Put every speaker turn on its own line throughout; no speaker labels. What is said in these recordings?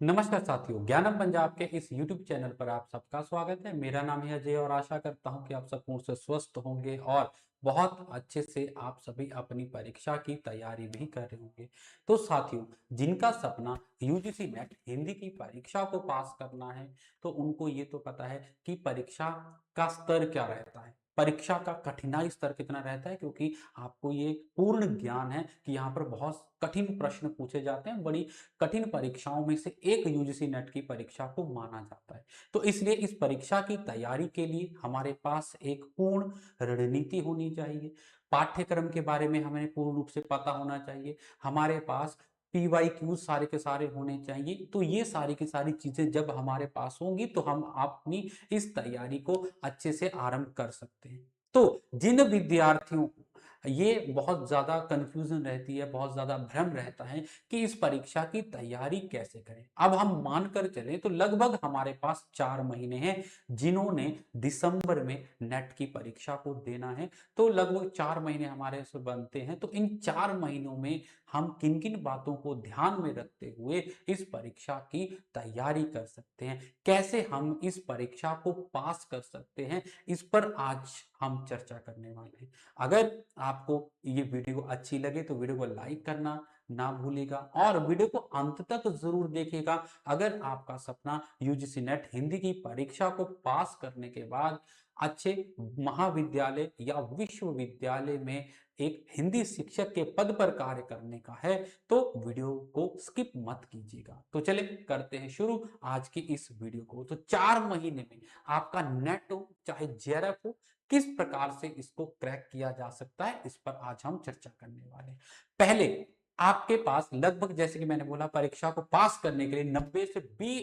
नमस्कार साथियों, ज्ञानम पंजाब के इस YouTube चैनल पर आप सबका स्वागत है। मेरा नाम है अजय और आशा करता हूं कि आप सब पूर्ण से स्वस्थ होंगे और बहुत अच्छे से आप सभी अपनी परीक्षा की तैयारी भी कर रहे होंगे। तो साथियों, जिनका सपना यूजीसी नेट हिंदी की परीक्षा को पास करना है, तो उनको ये तो पता है कि परीक्षा का स्तर क्या रहता है, परीक्षा का कठिनाई स्तर कितना रहता है, क्योंकि आपको ये पूर्ण ज्ञान है कि यहाँ पर बहुत कठिन प्रश्न पूछे जाते हैं। बड़ी कठिन परीक्षाओं में से एक यूजीसी नेट की परीक्षा को माना जाता है। तो इसलिए इस परीक्षा की तैयारी के लिए हमारे पास एक पूर्ण रणनीति होनी चाहिए। पाठ्यक्रम के बारे में हमें पूर्ण रूप से पता होना चाहिए। हमारे पास पीवाईक्यू सारे के सारे होने चाहिए। तो ये सारी की सारी चीजें जब हमारे पास होंगी तो हम अपनी इस तैयारी को अच्छे से आरंभ कर सकते हैं। तो जिन विद्यार्थियों को ये बहुत ज्यादा कंफ्यूजन रहती है, बहुत ज्यादा भ्रम रहता है कि इस परीक्षा की तैयारी कैसे करें, अब हम मानकर चलें तो लगभग हमारे पास 4 महीने हैं। जिन्होंने दिसंबर में नेट की परीक्षा को देना है, तो लगभग 4 महीने हमारे से बनते हैं। तो इन 4 महीनों में हम किन किन बातों को ध्यान में रखते हुए इस परीक्षा की तैयारी कर सकते हैं, कैसे हम इस परीक्षा को पास कर सकते हैं, इस पर आज हम चर्चा करने वाले हैं। अगर आपको ये वीडियो अच्छी लगे तो वीडियो को लाइक करना ना भूलिएगा और वीडियो को अंत तक जरूर देखिएगा। अगर आपका सपना यूजीसी नेट हिंदी की परीक्षा को पास करने के बाद अच्छे महाविद्यालय या विश्वविद्यालय में एक हिंदी शिक्षक के पद पर कार्य करने का है, तो वीडियो को स्किप मत कीजिएगा। तो चले करते हैं शुरू आज की इस वीडियो को। तो 4 महीने में आपका नेट हो चाहे जेआरएफ हो, किस प्रकार से इसको क्रैक किया जा सकता है, इस पर आज हम चर्चा करने वाले हैं। पहले आपके पास लगभग, जैसे कि मैंने बोला, परीक्षा को पास करने के लिए 90 से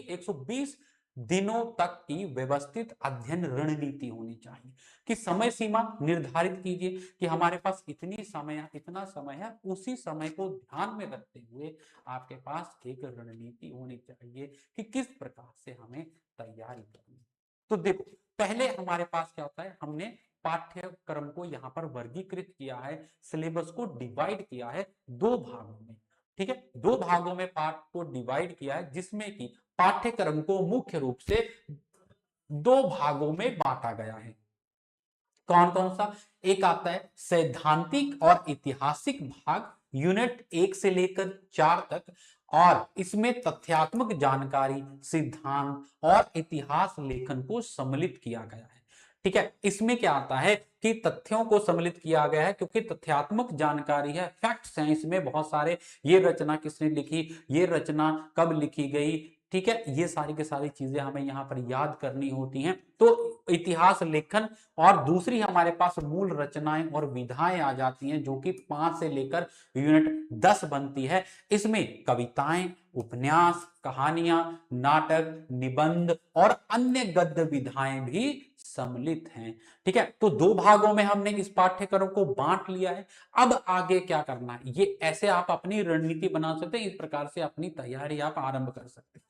120 दिनों तक की व्यवस्थित अध्ययन रणनीति होनी चाहिए। कि समय सीमा निर्धारित कीजिए कि हमारे पास इतना समय है, उसी समय को ध्यान में रखते हुए आपके पास एक रणनीति होनी चाहिए कि किस प्रकार से हमें तैयारी करनी है। तो देखो, पहले हमारे पास क्या होता है, हमने पाठ्यक्रम को यहाँ पर वर्गीकृत किया है, सिलेबस को डिवाइड किया है 2 भागों में। ठीक है, 2 भागों में पाठ को डिवाइड किया है, जिसमें कि पाठ्यक्रम को मुख्य रूप से 2 भागों में बांटा गया है। कौन कौन सा? एक आता है सैद्धांतिक और ऐतिहासिक भाग, यूनिट 1 से लेकर 4 तक, और इसमें तथ्यात्मक जानकारी, सिद्धांत और इतिहास लेखन को सम्मिलित किया गया है। ठीक है, इसमें क्या आता है कि तथ्यों को सम्मिलित किया गया है, क्योंकि तथ्यात्मक जानकारी है, फैक्ट्स हैं इसमें बहुत सारे। ये रचना किसने लिखी, ये रचना कब लिखी गई, ठीक है, ये सारी की सारी चीजें हमें यहाँ पर याद करनी होती हैं। तो इतिहास लेखन, और दूसरी हमारे पास मूल रचनाएं और विधाएं आ जाती हैं, जो कि 5 से लेकर यूनिट 10 बनती है। इसमें कविताएं, उपन्यास, कहानियां, नाटक, निबंध और अन्य गद्य विधाएं भी सम्मिलित हैं। ठीक है, तो 2 भागों में हमने इस पाठ्यक्रम को बांट लिया है। अब आगे क्या करना है, ये ऐसे आप अपनी रणनीति बना सकते हैं, इस प्रकार से अपनी तैयारी आप आरंभ कर सकते हैं।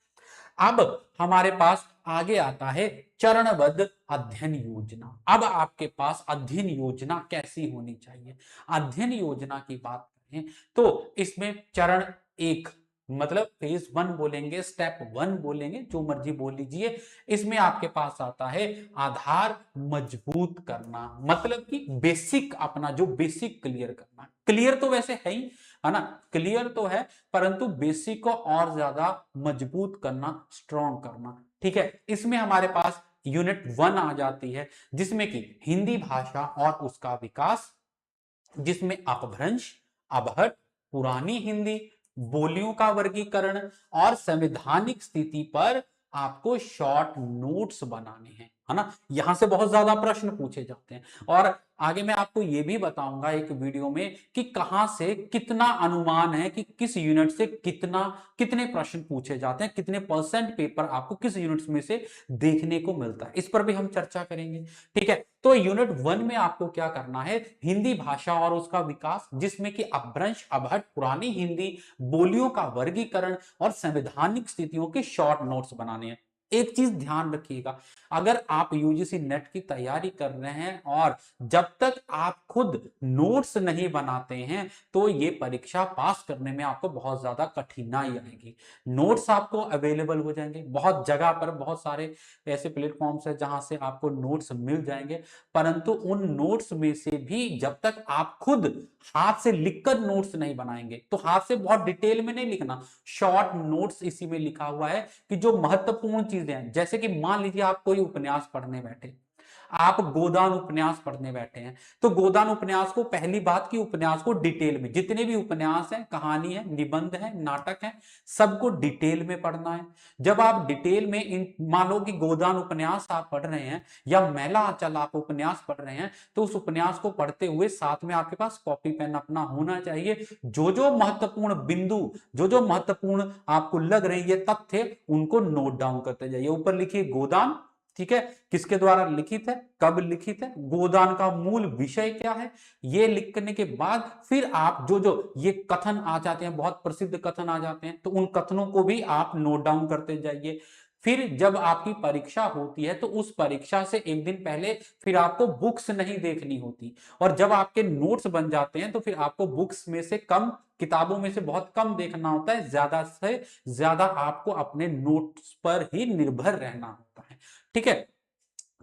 अब हमारे पास आगे आता है चरणबद्ध अध्ययन योजना। अब आपके पास अध्ययन योजना कैसी होनी चाहिए? अध्ययन योजना की बात करें तो इसमें चरण 1, मतलब फेज 1 बोलेंगे, स्टेप 1 बोलेंगे, जो मर्जी बोल लीजिए। इसमें आपके पास आता है आधार मजबूत करना, मतलब कि बेसिक, अपना जो बेसिक क्लियर करना। क्लियर तो वैसे है ही, है ना, क्लियर तो है, परंतु बेसिक को और ज्यादा मजबूत करना, स्ट्रॉन्ग करना। ठीक है, इसमें हमारे पास यूनिट 1 आ जाती है, जिसमें कि हिंदी भाषा और उसका विकास, जिसमें अपभ्रंश, अपहट, पुरानी हिंदी, बोलियों का वर्गीकरण और संवैधानिक स्थिति पर आपको शॉर्ट नोट्स बनाने हैं, है ना। यहां से बहुत ज्यादा प्रश्न पूछे जाते हैं, और आगे मैं आपको यह भी बताऊंगा एक वीडियो में कि कहां से कितना अनुमान है कि किस यूनिट से कितने प्रश्न पूछे जाते हैं, कितने परसेंट पेपर आपको किस यूनिट में से देखने को मिलता है, इस पर भी हम चर्चा करेंगे। ठीक है, तो यूनिट 1 में आपको क्या करना है, हिंदी भाषा और उसका विकास, जिसमें कि अपभ्रंश, अपहट, पुरानी हिंदी, बोलियों का वर्गीकरण और संवैधानिक स्थितियों के शॉर्ट नोट्स बनाने हैं। एक चीज ध्यान रखिएगा, अगर आप यूजीसी नेट की तैयारी कर रहे हैं और जब तक आप खुद नोट्स नहीं बनाते हैं तो ये परीक्षा पास करने में आपको बहुत ज्यादा कठिनाई आएगी। नोट्स आपको अवेलेबल हो जाएंगे बहुत जगह पर, बहुत सारे ऐसे प्लेटफॉर्म्स है जहां से आपको नोट्स मिल जाएंगे, परंतु उन नोट्स में से भी जब तक आप खुद हाथ से लिखकर नोट्स नहीं बनाएंगे, तो हाथ से बहुत डिटेल में नहीं लिखना, शॉर्ट नोट्स इसी में लिखा हुआ है कि जो महत्वपूर्ण चीजें हैं, जैसे कि मान लीजिए आप कोई उपन्यास पढ़ने बैठे, आप गोदान उपन्यास पढ़ने बैठे हैं, तो गोदान उपन्यास को, पहली बात की उपन्यास को डिटेल में, जितने भी उपन्यास हैं, कहानी है, निबंध है, नाटक है, सबको डिटेल में पढ़ना है। जब आप डिटेल में इन, मान लो कि गोदान उपन्यास आप पढ़ रहे हैं या मैला आंचल आप उपन्यास पढ़ रहे हैं, तो उस उपन्यास को पढ़ते हुए साथ में आपके पास कॉपी पेन अपना होना चाहिए। जो जो महत्वपूर्ण बिंदु, जो जो महत्वपूर्ण आपको लग रहे हैं ये तथ्य, उनको नोट डाउन करते जाइए। ऊपर लिखिए गोदान, ठीक है, किसके द्वारा लिखित है, कब लिखित है, गोदान का मूल विषय क्या है, ये लिखने के बाद फिर आप जो जो ये कथन आ जाते हैं, बहुत प्रसिद्ध कथन आ जाते हैं, तो उन कथनों को भी आप नोट डाउन करते जाइए। फिर जब आपकी परीक्षा होती है तो उस परीक्षा से एक दिन पहले फिर आपको बुक्स नहीं देखनी होती, और जब आपके नोट्स बन जाते हैं तो फिर आपको बुक्स में से कम, किताबों में से बहुत कम देखना होता है, ज्यादा से ज्यादा आपको अपने नोट्स पर ही निर्भर रहना होता है। ठीक है,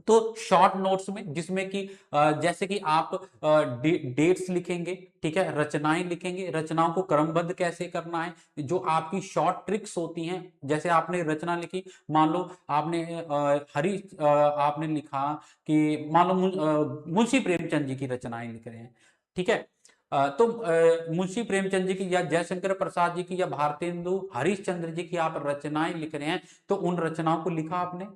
तो शॉर्ट नोट्स में, जिसमें कि जैसे कि आप डेट्स लिखेंगे, ठीक है, रचनाएं लिखेंगे, रचनाओं को क्रमबद्ध कैसे करना है, जो आपकी शॉर्ट ट्रिक्स होती हैं, जैसे आपने रचना लिखी, मान लो आपने आपने लिखा कि मान लो मुंशी प्रेमचंद जी की रचनाएं लिख रहे हैं, ठीक है, तो मुंशी प्रेमचंद जी की या जयशंकर प्रसाद जी की या भारतेंदु हरिश्चंद्र जी की आप रचनाएं लिख रहे हैं, तो उन रचनाओं को लिखा आपने,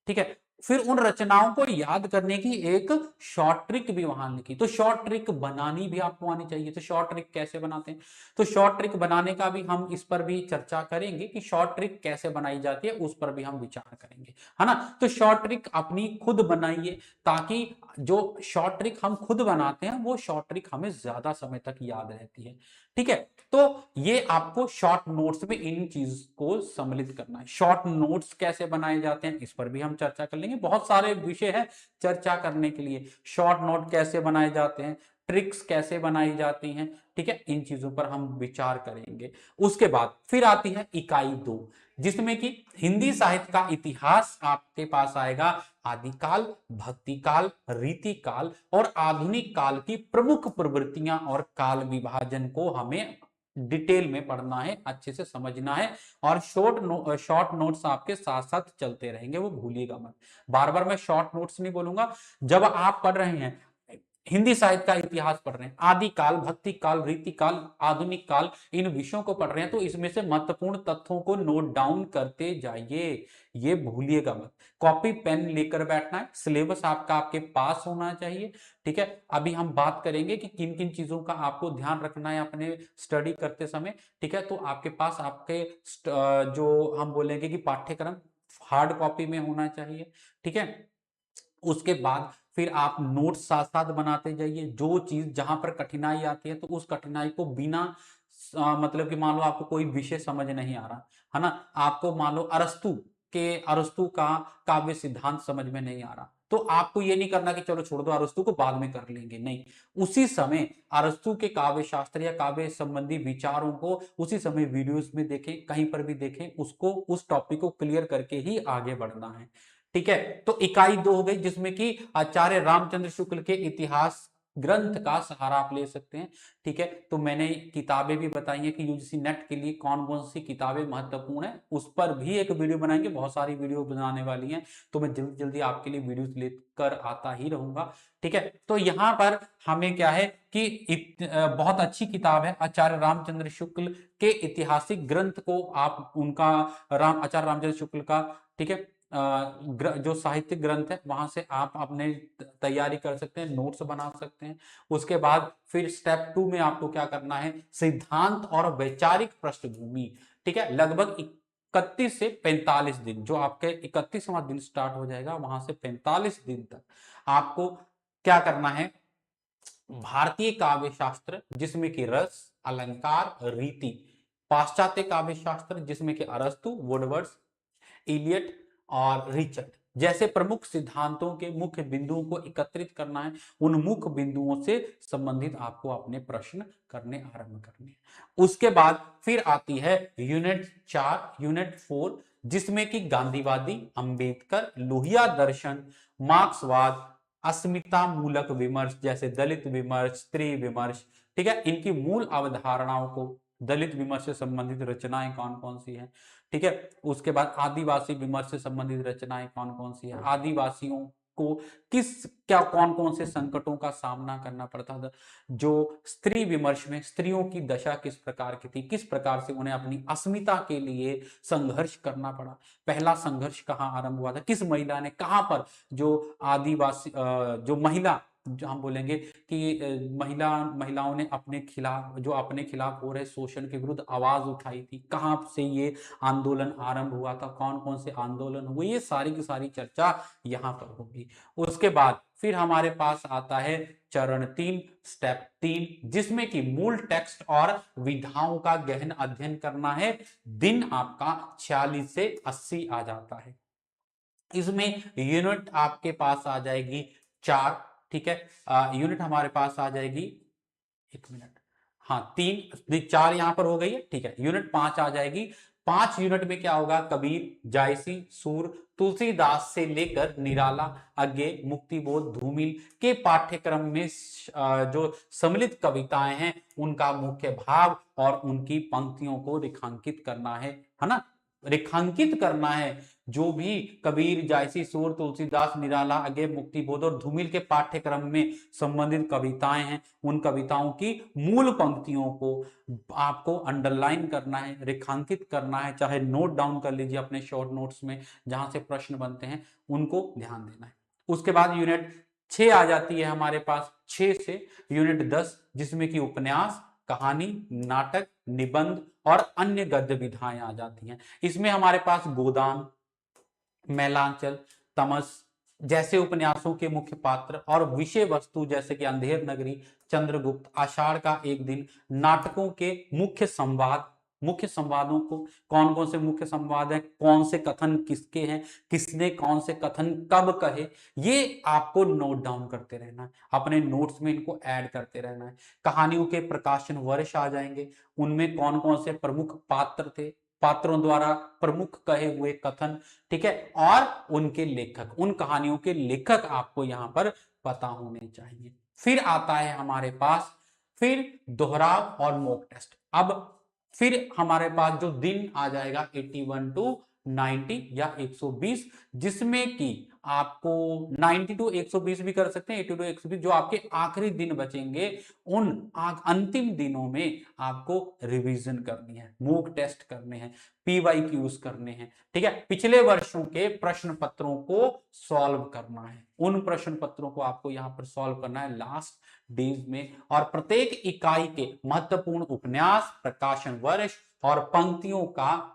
ठीक है, फिर उन रचनाओं को याद करने की एक शॉर्ट ट्रिक भी वहां लिखी, तो शॉर्ट ट्रिक बनानी भी आपको आनी चाहिए। तो शॉर्ट ट्रिक कैसे बनाते हैं, तो शॉर्ट ट्रिक बनाने का भी हम इस पर भी चर्चा करेंगे कि शॉर्ट ट्रिक कैसे बनाई जाती है, उस पर भी हम विचार करेंगे, है ना। तो शॉर्ट ट्रिक अपनी खुद बनाइए, ताकि जो शॉर्ट ट्रिक हम खुद बनाते हैं वो शॉर्ट ट्रिक हमें ज्यादा समय तक याद रहती है। ठीक है, तो ये आपको शॉर्ट नोट्स में इन चीज को सम्मिलित करना है। शॉर्ट नोट्स कैसे बनाए जाते हैं इस पर भी हम चर्चा कर लेंगे, बहुत सारे विषय है चर्चा करने के लिए। शॉर्ट नोट कैसे बनाए जाते हैं, ट्रिक्स कैसे बनाई जाती हैं, ठीक है, इन चीजों पर हम विचार करेंगे। उसके बाद फिर आती है इकाई 2, जिसमें कि हिंदी साहित्य का इतिहास आपके पास आएगा। आदिकाल, भक्ति काल, रीति काल और आधुनिक काल की प्रमुख प्रवृत्तियां और काल विभाजन को हमें डिटेल में पढ़ना है, अच्छे से समझना है, और शॉर्ट नोट्स आपके साथ साथ चलते रहेंगे, वो भूलिएगा मत। बार बार मैं शॉर्ट नोट्स नहीं बोलूंगा। जब आप पढ़ रहे हैं, हिंदी साहित्य का इतिहास पढ़ रहे हैं, आदि काल, भक्ति काल, रीति काल, आधुनिक काल, इन विषयों को पढ़ रहे हैं, तो इसमें से महत्वपूर्ण तथ्यों को नोट डाउन करते जाइए, ये भूलिएगा मत। कॉपी पेन लेकर बैठना है, सिलेबस आपका आपके पास होना चाहिए। ठीक है, अभी हम बात करेंगे कि किन किन चीजों का आपको ध्यान रखना है अपने स्टडी करते समय। ठीक है, तो आपके पास आपके जो हम बोलेंगे कि पाठ्यक्रम हार्ड कॉपी में होना चाहिए। ठीक है, उसके बाद फिर आप नोट्स साथ साथ बनाते जाइए, जो चीज जहां पर कठिनाई आती है तो उस कठिनाई को बिना मतलब कि मान लो आपको कोई विषय समझ नहीं आ रहा है ना, आपको मान लो अरस्तु का काव्य सिद्धांत समझ में नहीं आ रहा, तो आपको ये नहीं करना कि चलो छोड़ दो, अरस्तु को बाद में कर लेंगे, नहीं, उसी समय अरस्तु के काव्य शास्त्र या काव्य संबंधी विचारों को उसी समय वीडियोस में देखें, कहीं पर भी देखें, उसको उस टॉपिक को क्लियर करके ही आगे बढ़ना है। ठीक है, तो इकाई 2 हो गई, जिसमें कि आचार्य रामचंद्र शुक्ल के इतिहास ग्रंथ का सहारा आप ले सकते हैं। ठीक है, तो मैंने किताबें भी बताई हैं कि यूजीसी नेट के लिए कौन कौन सी किताबें महत्वपूर्ण है, उस पर भी एक वीडियो बनाएंगे, बहुत सारी वीडियो बनाने वाली हैं, तो मैं जल्दी जल्दी आपके लिए वीडियो लेकर आता ही रहूंगा। ठीक है, तो यहां पर हमें क्या है कि बहुत अच्छी किताब है आचार्य रामचंद्र शुक्ल के ऐतिहासिक ग्रंथ को आप उनका आचार्य रामचंद्र शुक्ल का, ठीक है, जो साहित्यिक ग्रंथ है वहां से आप अपने तैयारी कर सकते हैं, नोट्स बना सकते हैं। उसके बाद फिर स्टेप 2 में आपको क्या करना है, सिद्धांत और वैचारिक पृष्ठभूमि। ठीक है, लगभग 31 से 45 दिन, जो आपके 31वां दिन स्टार्ट हो जाएगा, वहां से 45 दिन तक आपको क्या करना है, भारतीय काव्य शास्त्र जिसमें कि रस, अलंकार, रीति, पाश्चात्य काव्य शास्त्र जिसमें कि अरस्तु, वुडवर्ड्स, इलियट, और रिचर्ड जैसे प्रमुख सिद्धांतों के मुख्य बिंदुओं को एकत्रित करना है। उन मुख्य बिंदुओं से संबंधित आपको अपने प्रश्न करने आरंभ करने हैं। उसके बाद फिर आती है यूनिट 4 यूनिट 4, जिसमें कि गांधीवादी, अंबेडकर, लोहिया दर्शन, मार्क्सवाद, अस्मिता मूलक विमर्श जैसे दलित विमर्श, स्त्री विमर्श, ठीक है, इनकी मूल अवधारणाओं को, दलित विमर्श से संबंधित रचनाएं कौन कौन सी हैं, ठीक है। उसके बाद आदिवासी विमर्श से संबंधित रचनाएं कौन कौन सी हैं, आदिवासियों को क्या कौन कौन से संकटों का सामना करना पड़ता था, जो स्त्री विमर्श में स्त्रियों की दशा किस प्रकार की थी, किस प्रकार से उन्हें अपनी अस्मिता के लिए संघर्ष करना पड़ा, पहला संघर्ष कहाँ आरंभ हुआ था, किस महिला ने कहां पर, जो आदिवासी जो महिला, जो हम बोलेंगे कि महिलाओं ने अपने खिलाफ, जो अपने खिलाफ हो रहे शोषण के विरुद्ध आवाज उठाई थी, कहां से ये आंदोलन आरंभ हुआ था, कौन कौन से आंदोलन हुए, ये सारी की सारी चर्चा यहां पर होगी। उसके बाद फिर हमारे पास आता है चरण 3, स्टेप 3, जिसमें कि मूल टेक्स्ट और विधाओं का गहन अध्ययन करना है। दिन आपका 46 से 80 आ जाता है। इसमें यूनिट आपके पास आ जाएगी 4, ठीक है। यूनिट हमारे पास आ जाएगी, एक मिनट, हाँ 3 4 यहां पर हो गई है, ठीक है। यूनिट 5 आ जाएगी। 5 यूनिट में क्या होगा, कबीर, जायसी, सूर, तुलसीदास से लेकर निराला, अज्ञे, मुक्तिबोध, धूमिल के पाठ्यक्रम में जो सम्मिलित कविताएं हैं उनका मुख्य भाव और उनकी पंक्तियों को रेखांकित करना है ना, रेखांकित करना है। जो भी कबीर, जायसी, सूर, तुलसीदास, निराला, अज्ञे, मुक्तिबोध और धूमिल के पाठ्यक्रम में संबंधित कविताएं हैं, उन कविताओं की मूल पंक्तियों को आपको अंडरलाइन करना है, रेखांकित करना है, चाहे नोट डाउन कर लीजिए अपने शॉर्ट नोट्स में जहां से प्रश्न बनते हैं, उनको ध्यान देना है। उसके बाद यूनिट 6 आ जाती है हमारे पास, 6 से यूनिट 10, जिसमें कि उपन्यास, कहानी, नाटक, निबंध और अन्य गद्य विधाएं आ जाती हैं। इसमें हमारे पास गोदान, मैलांचल, तमस जैसे उपन्यासों के मुख्य पात्र और विषय वस्तु जैसे कि अंधेर नगरी, चंद्रगुप्त, आषाढ़ का एक दिन, नाटकों के मुख्य संवाद, मुख्य संवादों को, कौन कौन से मुख्य संवाद हैं, कौन से कथन किसके हैं, किसने कौन से कथन कब कहे, ये आपको नोट डाउन करते रहना है, अपने नोट्स में इनको ऐड करते रहना है। कहानियों के प्रकाशन वर्ष आ जाएंगे, उनमें कौन कौन से प्रमुख पात्र थे, पात्रों द्वारा प्रमुख कहे हुए कथन, ठीक है, और उनके लेखक, उन कहानियों के लेखक आपको यहां पर पता होने चाहिए। फिर आता है हमारे पास फिर दोहराव और मॉक टेस्ट। अब फिर हमारे पास जो दिन आ जाएगा 81 टू 90 या 120, जिसमें कि आपको 90 टू 120 भी कर सकते हैं, 80 टू 120, जो आपके आखिरी दिन बचेंगे उन अंतिम दिनों में आपको रिवीजन करनी है, मॉक टेस्ट करने हैं, पीवाईक्यूज करने हैं, ठीक है, पिछले वर्षों के प्रश्न पत्रों को सॉल्व करना है, उन प्रश्न पत्रों को आपको यहां पर सॉल्व करना है लास्ट डेज में। और प्रत्येक इकाई के महत्वपूर्ण उपन्यास, प्रकाशन वर्ष और पंक्तियों का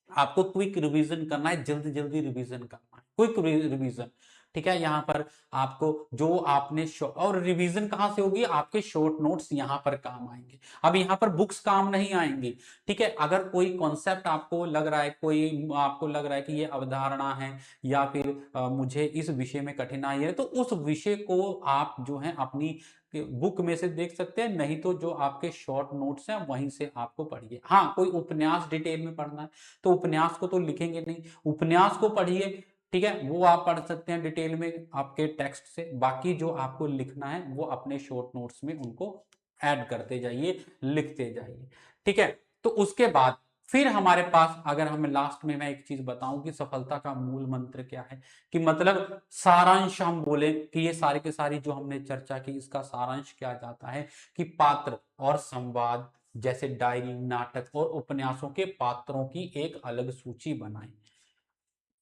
आपको क्विक रिवीजन करना है, जल्दी जल्दी रिवीजन करना है, क्विक रिवीजन, ठीक है। यहां पर आपको जो आपने और रिवीजन कहां से होगी, आपके शॉर्ट नोट्स यहां पर काम आएंगे। अब यहां पर बुक्स काम नहीं आएंगी, ठीक है। अगर कोई कॉन्सेप्ट आपको लग रहा है, कोई आपको लग रहा है कि ये अवधारणा है या फिर मुझे इस विषय में कठिनाई है, तो उस विषय को आप जो है अपनी बुक में से देख सकते हैं, नहीं तो जो आपके शॉर्ट नोट्स हैं वहीं से आपको पढ़िए। हाँ, कोई उपन्यास डिटेल में पढ़ना है तो उपन्यास को तो लिखेंगे नहीं, उपन्यास को पढ़िए, ठीक है, वो आप पढ़ सकते हैं डिटेल में आपके टेक्स्ट से। बाकी जो आपको लिखना है वो अपने शॉर्ट नोट्स में उनको ऐड करते जाइए, लिखते जाइए, ठीक है। तो उसके बाद फिर हमारे पास, अगर हमें लास्ट में मैं एक चीज बताऊं कि सफलता का मूल मंत्र क्या है, कि मतलब सारांश हम बोले कि ये सारी की सारी जो हमने चर्चा की, इसका सारांश क्या जाता है कि पात्र और संवाद जैसे डायरी, नाटक और उपन्यासों के पात्रों की एक अलग सूची बनाएं।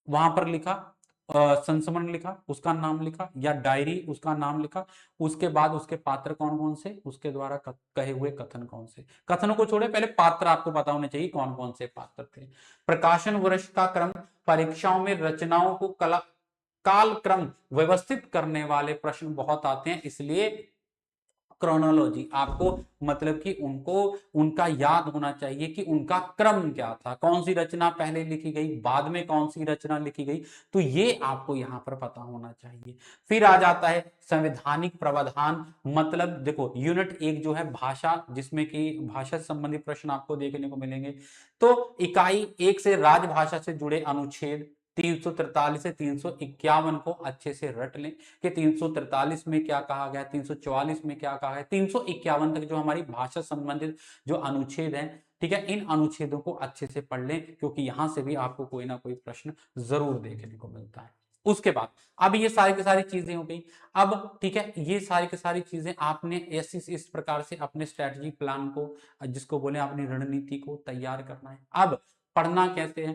वहां पर लिखा संस्मरण लिखा, उसका नाम लिखा, या डायरी उसका नाम लिखा, उसके बाद उसके पात्र कौन कौन से, उसके द्वारा कहे हुए कथन कौन से, कथनों को छोड़े, पहले पात्र आपको पता होने चाहिए कौन कौन से पात्र थे। प्रकाशन वर्ष का क्रम, परीक्षाओं में रचनाओं को काल क्रम व्यवस्थित करने वाले प्रश्न बहुत आते हैं, इसलिए क्रोनोलॉजी, आपको मतलब कि उनको उनका याद होना चाहिए कि उनका क्रम क्या था, कौन सी रचना पहले लिखी गई, बाद में कौन सी रचना लिखी गई, तो ये आपको यहां पर पता होना चाहिए। फिर आ जाता है संवैधानिक प्रावधान, मतलब देखो यूनिट एक जो है भाषा, जिसमें कि भाषा से संबंधित प्रश्न आपको देखने को मिलेंगे। तो इकाई एक से राजभाषा से जुड़े अनुच्छेद 343 से 351 को अच्छे से रट लें कि 343 में क्या कहा गया, 344 में क्या कहा है, 351 तक जो हमारी भाषा संबंधित जो अनुच्छेद हैं, ठीक है, इन अनुच्छेदों को अच्छे से पढ़ लें, क्योंकि यहां से भी आपको कोई ना कोई प्रश्न जरूर देखने को मिलता है। उसके बाद अब ये सारी की सारी चीजें हो गई। अब ठीक है, ये सारी की सारी चीजें आपने इस प्रकार से अपने स्ट्रेटजी प्लान को, जिसको बोले अपनी रणनीति को तैयार करना है। अब पढ़ना कैसे है,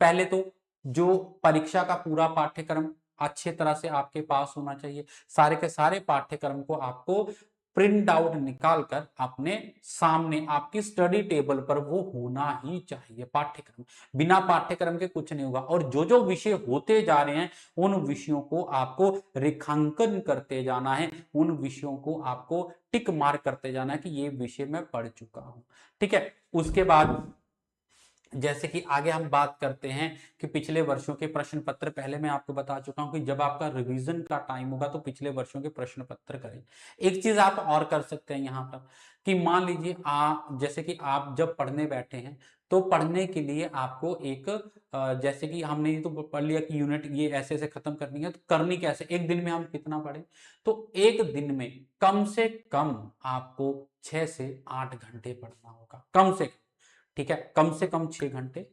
पहले तो जो परीक्षा का पूरा पाठ्यक्रम अच्छे तरह से आपके पास होना चाहिए। सारे के सारे पाठ्यक्रम को आपको प्रिंट आउट निकाल कर अपने सामने आपकी स्टडी टेबल पर वो होना ही चाहिए। पाठ्यक्रम, बिना पाठ्यक्रम के कुछ नहीं होगा। और जो जो विषय होते जा रहे हैं उन विषयों को आपको रेखांकन करते जाना है, उन विषयों को आपको टिक मार्क करते जाना है कि ये विषय मैं पढ़ चुका हूं। ठीक है, उसके बाद जैसे कि आगे हम बात करते हैं कि पिछले वर्षों के प्रश्न पत्र, पहले मैं आपको बता चुका हूं कि जब आपका रिवीजन का टाइम होगा तो पिछले वर्षों के प्रश्न पत्र करें। एक चीज आप और कर सकते हैं यहां पर कि मान लीजिए आप, जैसे कि आप जब पढ़ने बैठे हैं तो पढ़ने के लिए आपको एक जैसे कि हमने ये तो पढ़ लिया कि यूनिट ये ऐसे ऐसे खत्म करनी है, तो करनी कैसे, एक दिन में हम कितना पढ़े, तो एक दिन में कम से कम आपको 6 से 8 घंटे पढ़ना होगा, कम से कम। ठीक है, कम से कम 6 घंटे,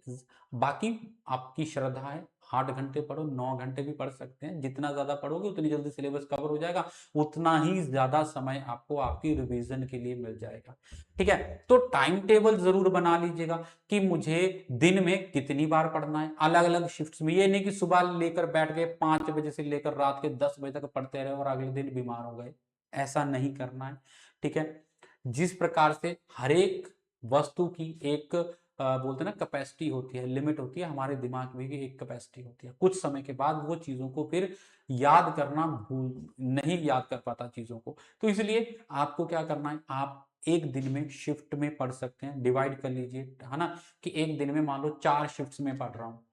बाकी आपकी श्रद्धा है, 8 घंटे पढ़ो, 9 घंटे भी पढ़ सकते हैं। जितना ज्यादा पढ़ोगे उतनी जल्दी सिलेबस कवर हो जाएगा, उतना ही ज्यादा समय आपको आपकी रिवीजन के लिए मिल जाएगा। ठीक है, तो टाइम टेबल जरूर बना लीजिएगा कि मुझे दिन में कितनी बार पढ़ना है, अलग अलग शिफ्ट्स में। ये नहीं कि सुबह लेकर बैठ गए 5 बजे से लेकर रात के 10 बजे तक पढ़ते रहे और अगले दिन बीमार हो गए, ऐसा नहीं करना है। ठीक है, जिस प्रकार से हर एक वस्तु की एक बोलते हैं ना कैपेसिटी होती है, लिमिट होती है, हमारे दिमाग में भी एक कैपेसिटी होती है। कुछ समय के बाद वो चीजों को फिर याद करना भूल, नहीं याद कर पाता चीजों को। तो इसलिए आपको क्या करना है, आप एक दिन में शिफ्ट में पढ़ सकते हैं, डिवाइड कर लीजिए, है ना, कि एक दिन में मान लो 4 शिफ्ट्स में पढ़ रहा हूँ।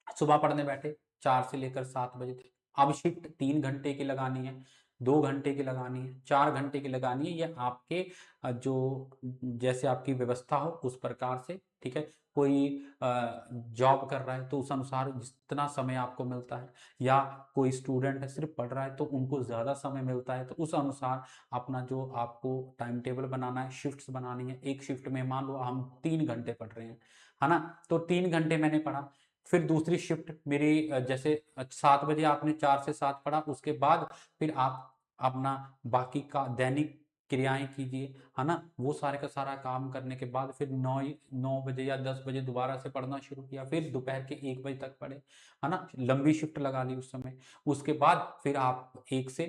सुबह पढ़ने बैठे 4 से लेकर 7 बजे तक, अब शिफ्ट 3 घंटे की लगानी है, 2 घंटे की लगानी है, 4 घंटे की लगानी है, ये आपके जो जैसे आपकी व्यवस्था हो उस प्रकार से। ठीक है, कोई जॉब कर रहा है तो उस अनुसार जितना समय आपको मिलता है, या कोई स्टूडेंट है सिर्फ पढ़ रहा है तो उनको ज्यादा समय मिलता है, तो उस अनुसार अपना जो आपको टाइम टेबल बनाना है, शिफ्ट्स बनानी है। एक शिफ्ट में मान लो हम 3 घंटे पढ़ रहे हैं, है ना, तो 3 घंटे मैंने पढ़ा। फिर दूसरी शिफ्ट मेरी जैसे 7 बजे आपने 4 से 7 पढ़ा, उसके बाद फिर आप अपना बाकी का दैनिक क्रियाएं कीजिए, है ना। वो सारे का सारा काम करने के बाद फिर 9 बजे या 10 बजे दोबारा से पढ़ना शुरू किया, फिर दोपहर के 1 बजे तक पढ़े, है ना, लंबी शिफ्ट लगा ली उस समय। उसके बाद फिर आप 1 से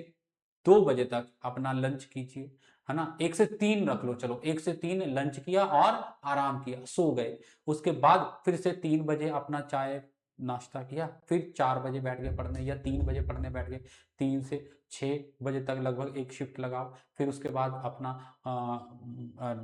2 बजे तक अपना लंच कीजिए, है ना, 1 से 3 रख लो, चलो 1 से 3 लंच किया और आराम किया, सो गए। उसके बाद फिर से 3 बजे अपना चाय नाश्ता किया, फिर 4 बजे बैठ गए पढ़ने, या 3 बजे पढ़ने बैठ गए, 3 से 6 बजे तक लगभग एक शिफ्ट लगाओ। फिर उसके बाद अपना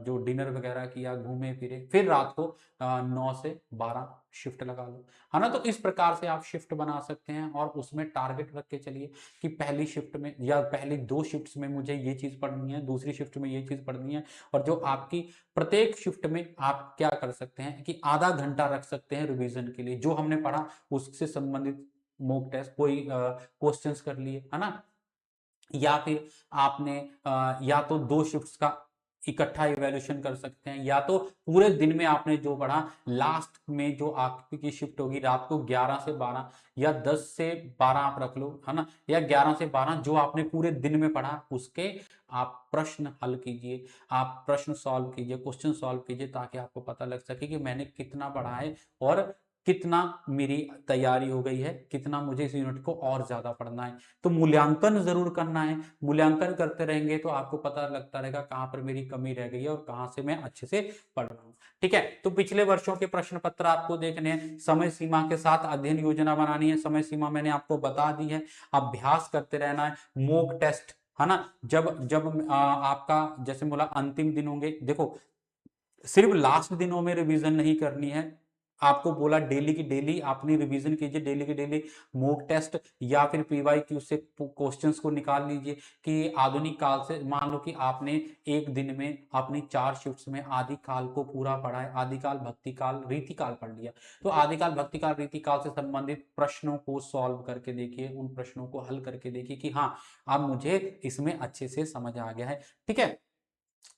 जो डिनर वगैरह किया, घूमे फिरे, फिर रात को 9 से 12 शिफ्ट लगा लो, है ना। तो इस प्रकार से आप शिफ्ट बना सकते हैं और उसमें टारगेट रख के चलिए कि पहली शिफ्ट में या पहली 2 शिफ्ट्स में मुझे ये चीज पढ़नी है, दूसरी शिफ्ट में ये चीज पढ़नी है। और जो आपकी प्रत्येक शिफ्ट में आप क्या कर सकते हैं कि आधा घंटा रख सकते हैं रिवीजन के लिए, जो हमने पढ़ा उससे संबंधित मॉक टेस्ट, कोई क्वेश्चंस कर लिए, है ना। या फिर आपने या तो 2 शिफ्ट्स का इकट्ठा इवैल्यूएशन कर सकते हैं, या तो पूरे दिन में आपने जो पढ़ा लास्ट में जो आपकी शिफ्ट होगी रात को 11 से 12 या 10 से 12 आप रख लो, है ना, या 11 से 12 जो आपने पूरे दिन में पढ़ा उसके आप प्रश्न हल कीजिए, आप प्रश्न सॉल्व कीजिए, क्वेश्चन सॉल्व कीजिए, ताकि आपको पता लग सके कि मैंने कितना पढ़ा है और कितना मेरी तैयारी हो गई है, कितना मुझे इस यूनिट को और ज्यादा पढ़ना है। तो मूल्यांकन जरूर करना है, मूल्यांकन करते रहेंगे तो आपको पता लगता रहेगा कहां पर मेरी कमी रह गई है और कहां से मैं अच्छे से पढ़ रहा हूं। ठीक है, तो पिछले वर्षों के प्रश्न पत्र आपको देखने हैं, समय सीमा के साथ अध्ययन योजना बनानी है, समय सीमा मैंने आपको बता दी है, अभ्यास करते रहना है, मॉक टेस्ट, है ना। जब जब आपका जैसे बोला अंतिम दिन होंगे, देखो सिर्फ लास्ट दिनों में रिवीजन नहीं करनी है, आपको बोला डेली की डेली आपने रिवीजन कीजिए, डेली की डेली मॉक टेस्ट या फिर पीवाईक्यू से क्वेश्चंस को निकाल लीजिए कि आधुनिक काल से, मान लो कि आपने एक दिन में अपनी 4 शिफ्ट्स में आदि काल को पूरा पढ़ा है, आदिकाल भक्तिकाल रीतिकाल पढ़ लिया, तो आदिकाल भक्तिकाल रीतिकाल से संबंधित प्रश्नों को सॉल्व करके देखिए, उन प्रश्नों को हल करके देखिए कि हाँ अब मुझे इसमें अच्छे से समझ आ गया है। ठीक है,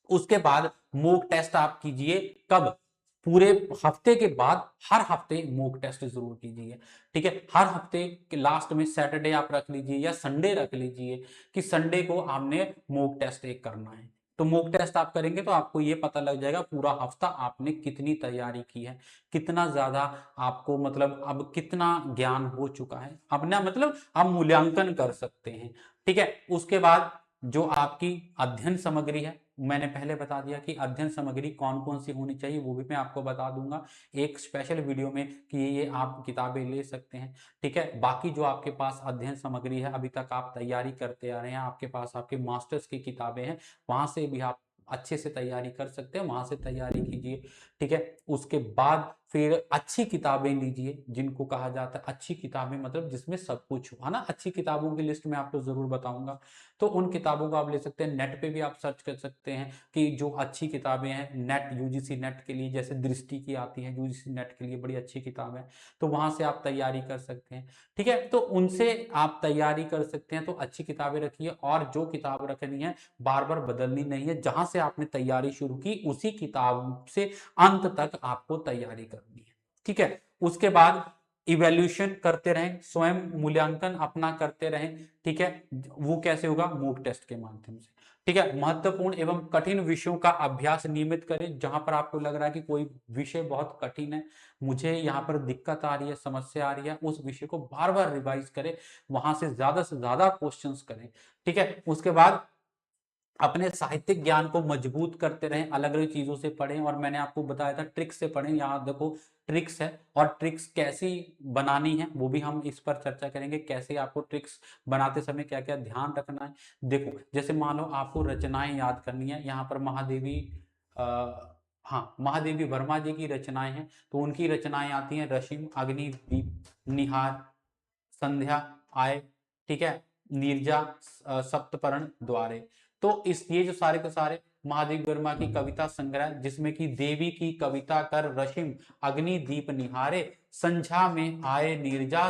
उसके बाद मॉक टेस्ट आप कीजिए कब, पूरे हफ्ते के बाद हर हफ्ते मॉक टेस्ट जरूर कीजिए। ठीक है, हर हफ्ते के लास्ट में सैटरडे आप रख लीजिए या संडे रख लीजिए कि संडे को आपने मॉक टेस्ट एक करना है। तो मॉक टेस्ट आप करेंगे तो आपको ये पता लग जाएगा पूरा हफ्ता आपने कितनी तैयारी की है, कितना ज्यादा आपको मतलब अब कितना ज्ञान हो चुका है, अपना मतलब आप मूल्यांकन कर सकते हैं। ठीक है, उसके बाद जो आपकी अध्ययन सामग्री है, मैंने पहले बता दिया कि अध्ययन सामग्री कौन कौन सी होनी चाहिए, वो भी मैं आपको बता दूंगा एक स्पेशल वीडियो में कि ये आप किताबें ले सकते हैं। ठीक है, बाकी जो आपके पास अध्ययन सामग्री है, अभी तक आप तैयारी करते आ रहे हैं, आपके पास आपके मास्टर्स की किताबें हैं, वहां से भी आप अच्छे से तैयारी कर सकते हैं, वहां से तैयारी कीजिए। ठीक है, उसके बाद फिर अच्छी किताबें लीजिए, जिनको कहा जाता है अच्छी किताबें, मतलब जिसमें सब कुछ हो, है ना। अच्छी किताबों की लिस्ट मैं आपको जरूर बताऊंगा, तो उन किताबों को आप ले सकते हैं। नेट पे भी आप सर्च कर सकते हैं कि जो अच्छी किताबें हैं, नेट यूजीसी नेट के लिए, जैसे दृष्टि की आती है यूजीसी नेट के लिए, बड़ी अच्छी किताब है, तो वहां से आप तैयारी कर सकते हैं। ठीक है, तो उनसे आप तैयारी कर सकते हैं, तो अच्छी किताबें रखिए, और जो किताब रखनी है बार बार बदलनी नहीं है, जहां से आपने तैयारी शुरू की उसी किताब से अंत तक आपको तैयारी करनी है। ठीक है, उसके बाद इवैल्यूएशन करते रहें, स्वयं मूल्यांकन अपना करते रहें। ठीक है, वो कैसे होगा, मॉक टेस्ट के माध्यम से। ठीक है, महत्वपूर्ण एवं कठिन विषयों का अभ्यास नियमित करें, जहां पर आपको लग रहा है कि कोई विषय बहुत कठिन है, मुझे यहाँ पर दिक्कत आ रही है, समस्या आ रही है, उस विषय को बार बार रिवाइज करें, वहां से ज्यादा क्वेश्चंस करें। ठीक है, उसके बाद अपने साहित्यिक ज्ञान को मजबूत करते रहें, अलग अलग चीजों से पढ़ें, और मैंने आपको बताया था ट्रिक्स से पढ़ें, यहाँ देखो ट्रिक्स है, और ट्रिक्स कैसी बनानी है वो भी हम इस पर चर्चा करेंगे, कैसे आपको ट्रिक्स बनाते समय क्या क्या ध्यान रखना है। देखो जैसे मान लो आपको रचनाएं याद करनी है, यहाँ पर महादेवी आ, हाँ महादेवी वर्मा जी की रचनाएं हैं, तो उनकी रचनाएं आती हैं रश्मि, अग्नि, दीप, निहार, संध्या, आय, ठीक है, नीरजा, सप्तपर्ण, द्वारे। तो इस ये जो सारे के सारे महादेव वर्मा की कविता संग्रह, जिसमें कि देवी की कविता कर रश्मि, अग्नि, दीप निहारे, संध्या में आए नीरजा,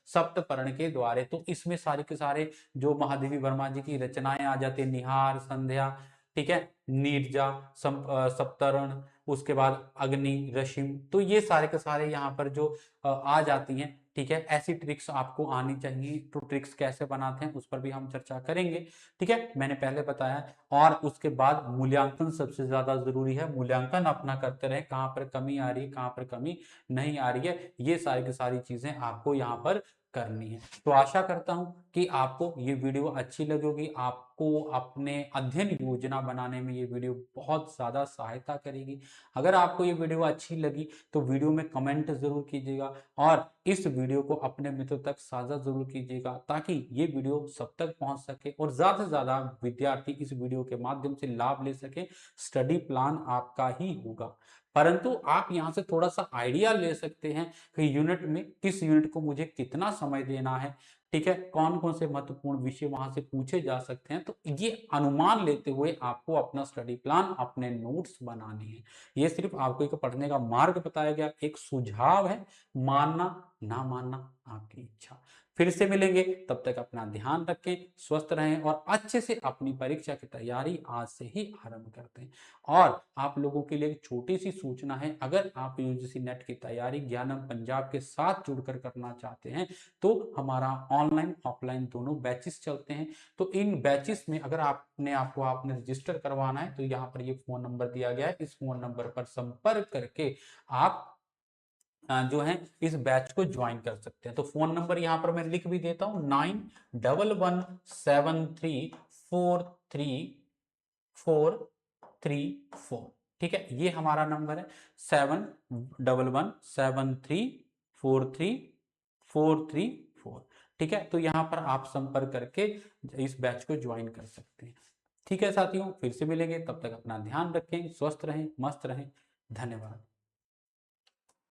सप्तपर्ण के द्वारे, तो इसमें सारे के सारे जो महादेवी वर्मा जी की रचनाएं आ जाती है, निहार, संध्या, ठीक है, नीरजा, सप्तरण, उसके बाद अग्नि, रश्मि, तो ये सारे के सारे यहाँ पर जो आ जाती हैं। ठीक है, ऐसी ट्रिक्स आपको आनी चाहिए, तो ट्रिक्स कैसे बनाते हैं उस पर भी हम चर्चा करेंगे। ठीक है, मैंने पहले बताया। और उसके बाद मूल्यांकन सबसे ज्यादा जरूरी है, मूल्यांकन अपना करते रहे, कहाँ पर कमी आ रही है, कहाँ पर कमी नहीं आ रही है, ये सारी की सारी चीजें आपको यहाँ पर करनी है। तो आशा करता हूं कि आपको ये वीडियो अच्छी लगेगी, आपको अपने अध्ययन योजना बनाने में ये वीडियो बहुत ज्यादा सहायता करेगी। अगर आपको ये वीडियो अच्छी लगी तो वीडियो में कमेंट जरूर कीजिएगा, और इस वीडियो को अपने मित्रों तक साझा जरूर कीजिएगा, ताकि ये वीडियो सब तक पहुंच सके और ज्यादा से ज्यादा विद्यार्थी इस वीडियो के माध्यम से लाभ ले सके। स्टडी प्लान आपका ही होगा, परंतु आप यहाँ से थोड़ा सा आइडिया ले सकते हैं कि यूनिट में किस यूनिट को मुझे कितना समय देना है। ठीक है, कौन कौन से महत्वपूर्ण विषय वहां से पूछे जा सकते हैं, तो ये अनुमान लेते हुए आपको अपना स्टडी प्लान, अपने नोट्स बनाने हैं। ये सिर्फ आपको एक पढ़ने का मार्ग बताया गया, एक सुझाव है, मानना ना मानना आपकी इच्छा। फिर से मिलेंगे, तब तक अपना ध्यान रखें, स्वस्थ रहें, और अच्छे से अपनी परीक्षा की तैयारी आज से ही आरंभ करते हैं। और आप लोगों के लिए एक छोटी सी सूचना है, अगर आप यूजीसी नेट की तैयारी ज्ञानम पंजाब के साथ जुड़कर करना चाहते हैं, तो हमारा ऑनलाइन ऑफलाइन दोनों बैचेस चलते हैं। तो इन बैचेस में अगर आपने रजिस्टर करवाना है, तो यहाँ पर ये फोन नंबर दिया गया है, इस फोन नंबर पर संपर्क करके आप जो है इस बैच को ज्वाइन कर सकते हैं। तो फोन नंबर यहाँ पर मैं लिख भी देता हूँ, 9117343434। ठीक है, ये हमारा नंबर है, 7117343434। ठीक है, तो यहाँ पर आप संपर्क करके इस बैच को ज्वाइन कर सकते हैं। ठीक है साथियों, फिर से मिलेंगे, तब तक अपना ध्यान रखें, स्वस्थ रहें, मस्त रहें। धन्यवाद।